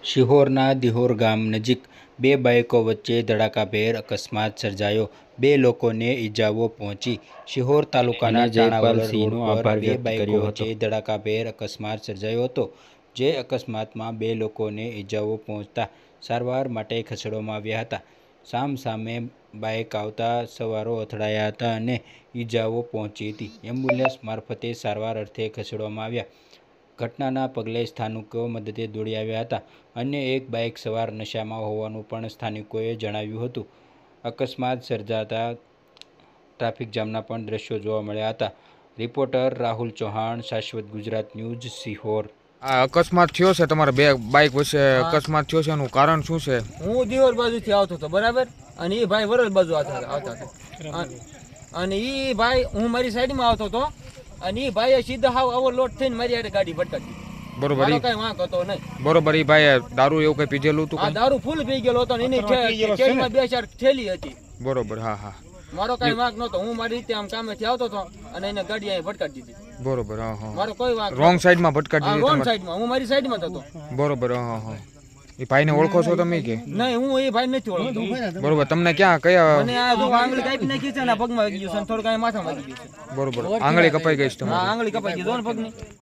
શિહોરના દિહોર ગામ નજીક બે બાઇકો વચ્ચે ધડાકાભેર અકસ્માત સર્જાયો. બે લોકોને ઈજાઓ પહોંચી. શિહોર તાલુકાના ચાણાવલ રોડ પર બે બાઇકો વચ્ચે ધડાકાભેર અકસ્માત સર્જાયો હતો. જે અકસ્માતમાં બે લોકોને ઈજાઓ પહોંચતા સારવાર માટે ખસેડવામાં આવ્યા હતા. સામસામે બાઇક આવતા સવારો અથડાયા હતા અને ઈજાઓ પહોંચી હતી. એમ્બ્યુલન્સ મારફતે સારવાર અર્થે ખસેડવામાં આવ્યા. ઘટનાના પગલે સ્થાનિકો મદદે દોડી આવ્યા હતા. અન્ય એક બાઇક સવાર નશામાં હોવાનું પણ સ્થાનિકોએ જણાવ્યું હતું. અકસ્માત સર્જાતા ટ્રાફિક જામના પણ દ્રશ્યો જોવા મળ્યા હતા. રિપોર્ટર રાહુલ ચૌહાણ, શાશ્વત ગુજરાત ન્યૂઝ, શિહોર. આ અકસ્માત થયો છે તમારા બે બાઇક વચ્ચે અકસ્માત થયો છે, એનું કારણ શું છે? હું દિયોર બાજુથી આવતો હતો, બરાબર, અને એ ભાઈ વરલ બાજુ આવતા હતા, અને એ ભાઈ હું મારી સાઈડમાં આવતો હતો, અને એ ભાઈએ સીધા હાવ ઓવરલોડ થઈને મારી હારે ગાડી ભટકાવી. બરોબર, કઈ વાંક હતો નહીં. બરોબર. એ ભાઈ દારૂ એવું કઈ પીધેલું હતું? આ દારૂ ફૂલ પી ગયેલો હતો, એની કેરીમાં બે ચાર થેલી હતી. બરોબર, હા હા. મારો કઈ વાંક નતો. હું મારી રીતે આમ કામેથી આવતો હતો અને એને ગાડી અહીં ભટકાવી દીધી. બરોબર, હા હા. મારો કોઈ વાંક રોંગ સાઈડમાં ભટકાવી દીધી? રોંગ સાઈડમાં. હું મારી સાઈડમાં હતો. બરોબર, હા હા. એ ભાઈને ઓળખો છો તમે કે નહીં? હું એ ભાઈ નથી ઓળખતો. બરોબર. તમને ક્યાં કયા? મને આ જો આંગળી કાપી નાખી છે ને પગમાં વાગી ગયું છે, થોડું કાંઈ માથામાં વાગી ગયું છે. બરોબર. આંગળી કપાઈ ગઈ છે તમારી? આંગળી કપાઈ ગઈ છે પગની.